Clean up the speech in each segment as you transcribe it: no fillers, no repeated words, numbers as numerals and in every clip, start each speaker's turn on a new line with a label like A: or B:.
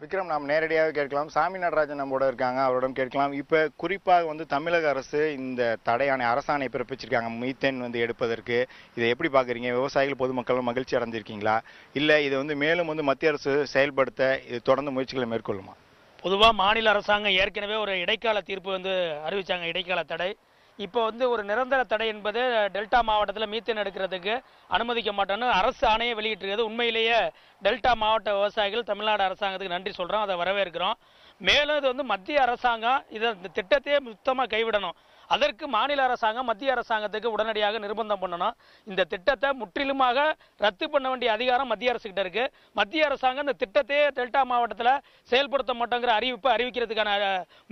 A: விக்ரம், நாம் நேரடியாக கேட்கலாம். சாமி நடராஜன் நம்மோட இருக்காங்க, அவரிடம் கேட்கலாம். இப்ப குறிப்பாக தமிழக அரசு இந்த அரசாணை பிறப்பிச்சிருக்காங்க மீத்தேன் எடுப்பதற்கு. இதை எப்படி பாக்குறீங்க? விவசாயிகள் பொதுமக்கள் மகிழ்ச்சி அடைஞ்சிருக்கீங்களா, இல்ல இது மேலும் மத்திய அரசு செயல்படுத்த இது தொடர்ந்து முயற்சிகளை மேற்கொள்ளுமா?
B: பொதுவா மாநில அரசாங்கம் ஏற்கனவே ஒரு இடைக்கால தீர்ப்பு அறிவிச்சாங்க, இடைக்கால தடை. இப்போ ஒரு நிரந்தர தடை என்பது டெல்டா மாவட்டத்தில் மீத்தேன் எடுக்கிறதுக்கு அனுமதிக்க மாட்டோன்னு அரசு ஆணையை வெளியிட்டிருக்கிறது. உண்மையிலேயே டெல்டா மாவட்ட விவசாயிகள் தமிழ்நாடு அரசாங்கத்துக்கு நன்றி சொல்கிறோம், அதை வரவேற்கிறோம். மேலும் இது மத்திய அரசாங்கம் இந்த திட்டத்தையே சுத்தமாக கைவிடணும். அதற்கு மாநில அரசாங்கம் மத்திய அரசாங்கத்துக்கு உடனடியாக நிர்பந்தம் பண்ணணும். இந்த திட்டத்தை முற்றிலுமாக ரத்து பண்ண வேண்டிய அதிகாரம் மத்திய அரசுகிட்ட இருக்கு. மத்திய அரசாங்கம் இந்த திட்டத்தையே டெல்டா மாவட்டத்தில் செயல்படுத்த மாட்டோங்கிற அறிவிக்கிறதுக்கான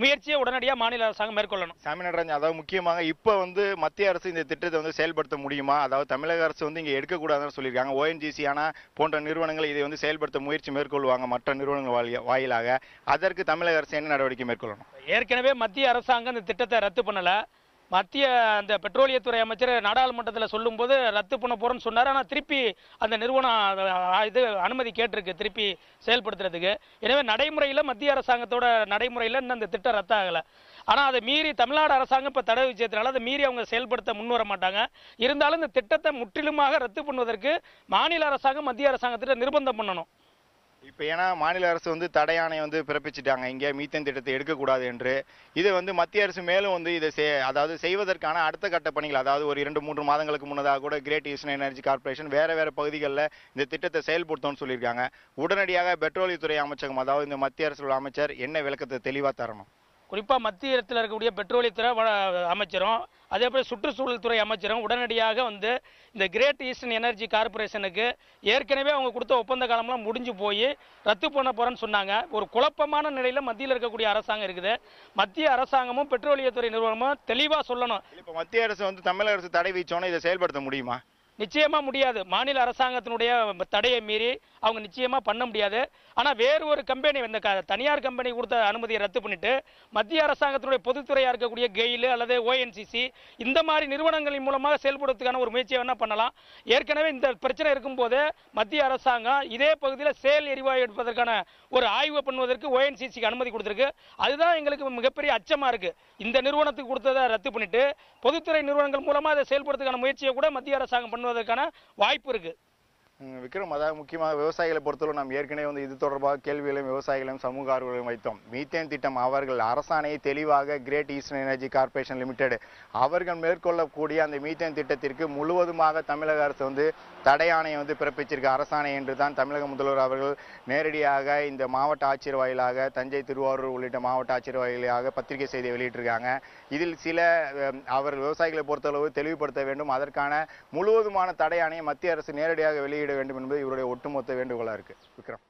B: முயற்சியை உடனடியாக மாநில அரசாங்கம் மேற்கொள்ளணும்.
A: சாமி நடராஜன், அதாவது முக்கியமாக இப்போ மத்திய அரசு இந்த திட்டத்தை செயல்படுத்த முடியுமா? அதாவது தமிழக அரசு இங்க எடுக்கக்கூடாதுன்னு சொல்லியிருக்காங்க. ONGC போன்ற நிறுவனங்கள் இதை செயல்படுத்த முயற்சி மேற்கொள்வாங்க மற்ற நிறுவனங்கள் வாயிலாக. அதற்கு தமிழக அரசு என்ன நடவடிக்கை மேற்கொள்ளணும்?
B: ஏற்கனவே மத்திய அரசாங்கம் இந்த திட்டத்தை ரத்து பண்ணல. மத்திய அந்த பெட்ரோலியத்துறை அமைச்சர் நாடாளுமன்றத்தில் சொல்லும்போது ரத்து பண்ண போறேன்னு சொன்னார். ஆனால் திருப்பி அந்த நிறுவனம் அனுமதி கேட்டிருக்கு திருப்பி செயல்படுத்துறதுக்கு. எனவே நடைமுறையில் மத்திய அரசாங்கத்தோட நடைமுறையில் இன்னும் அந்த திட்டம் ரத்து ஆகலை. ஆனால் அதை மீறி தமிழ்நாடு அரசாங்கம் இப்போ தடை விதிச்சதுனால அதை மீறி அவங்க செயல்படுத்த முன்வர மாட்டாங்க. இருந்தாலும் இந்த திட்டத்தை முற்றிலுமாக ரத்து பண்ணுவதற்கு மாநில அரசாங்கம் மத்திய அரசாங்கத்திட்ட நிர்பந்தம் பண்ணணும்.
A: இப்போ ஏன்னா மாநில அரசு தடையாணை பிறப்பிச்சிட்டாங்க, இங்கே மீத்தேன் திட்டத்தை எடுக்கக்கூடாது என்று. இது மத்திய அரசு மேலும் இதை அதாவது செய்வதற்கான அடுத்த கட்ட பணிகள், அதாவது ஒரு 2-3 மாதங்களுக்கு முன்னதாக கூட கிரேட் ஈஸ்டர்ன் எனர்ஜி கார்பரேஷன் வேற பகுதிகளில் இந்த திட்டத்தை செயல்படுத்தணும்னு சொல்லியிருக்காங்க. உடனடியாக பெட்ரோலியத்துறை அமைச்சகம், அதாவது இந்த மத்திய அரசு அமைச்சர் என்ன விளக்கத்தை தெளிவாக தரணும்?
B: குறிப்பாக மத்தியத்தில் இருக்கக்கூடிய பெட்ரோலியத்துறை அமைச்சரும் அதே போல் சுற்றுச்சூழல் துறை அமைச்சரும் உடனடியாக இந்த கிரேட் ஈஸ்டர்ன் எனர்ஜி கார்பரேஷனுக்கு ஏற்கனவே அவங்க கொடுத்த ஒப்பந்த காலம்லாம் முடிஞ்சு போய் ரத்து பண்ண போறேன்னு சொன்னாங்க. ஒரு குழப்பமான நிலையில் மத்தியில் இருக்கக்கூடிய அரசாங்கம் இருக்குது. மத்திய அரசாங்கமும் பெட்ரோலியத்துறை நிறுவனமும் தெளிவாக சொல்லணும்.
A: இப்போ மத்திய அரசு தமிழக அரசு தடை வீச்சோன்னு இதை செயல்படுத்த முடியுமா?
B: நிச்சயமா முடியாது. மாநில அரசாங்கத்தினுடைய தடையை மீறி அவங்க நிச்சயமா பண்ண முடியாது. ஆனா வேறு ஒரு கம்பெனி, இந்த தனியார் கம்பெனி கொடுத்த அனுமதியை ரத்து பண்ணிட்டு மத்திய அரசாங்கத்தினுடைய பொதுத்துறையா இருக்கக்கூடிய கெயில் அல்லது ONGC இந்த மாதிரி நிறுவனங்களின் மூலமாக செயல்படுவதற்கான ஒரு முயற்சியை வேணா பண்ணலாம். ஏற்கனவே இந்த பிரச்சனை இருக்கும்போது மத்திய அரசாங்கம் இதே பகுதியில் செயல் எரிவாயு எடுப்பதற்கான ஒரு ஆய்வு பண்ணுவதற்கு ONGCக்கு அனுமதி கொடுத்திருக்கு. அதுதான் எங்களுக்கு மிகப்பெரிய அச்சமா இருக்கு. இந்த நிறுவனத்துக்கு கொடுத்ததை ரத்து பண்ணிட்டு பொதுத்துறை நிறுவனங்கள் மூலமா அதை செயல்படுத்துவதற்கான முயற்சியை கூட மத்திய அரசாங்கம் பண்ணுவதற்கான வாய்ப்பு இருக்கு.
A: விக்ரம், அதாவது முக்கியமாக விவசாயிகளை பொறுத்தவரை நாம் ஏற்கனவே இது தொடர்பாக கேள்விகளையும் விவசாயிகளையும் சமூக ஆர்வலையும் வைத்தோம். மீத்தேன் திட்டம் அவர்கள் அரசாணையை தெளிவாக Great Eastern Energy Corporation Limited அவர்கள் மேற்கொள்ளக்கூடிய அந்த மீத்தேன் திட்டத்திற்கு முழுவதுமாக தமிழக அரசு தடை ஆணையை பிறப்பிச்சிருக்க அரசாணை என்று தான் தமிழக முதல்வர் அவர்கள் நேரடியாக இந்த மாவட்ட ஆட்சியர் வாயிலாக தஞ்சை, திருவாரூர் உள்ளிட்ட மாவட்ட ஆட்சியர் வாயிலாக பத்திரிகை செய்தியை வெளியிட்டிருக்காங்க. இதில் சில அவர் விவசாயிகளை பொறுத்தளவு தெளிவுபடுத்த வேண்டும். அதற்கான முழுவதுமான தடை ஆணையை மத்திய அரசு நேரடியாக வெளியிட வேண்டும் என்பது இவருடைய ஒட்டுமொத்த வேண்டுகோளா இருக்கு. விக்ரம்.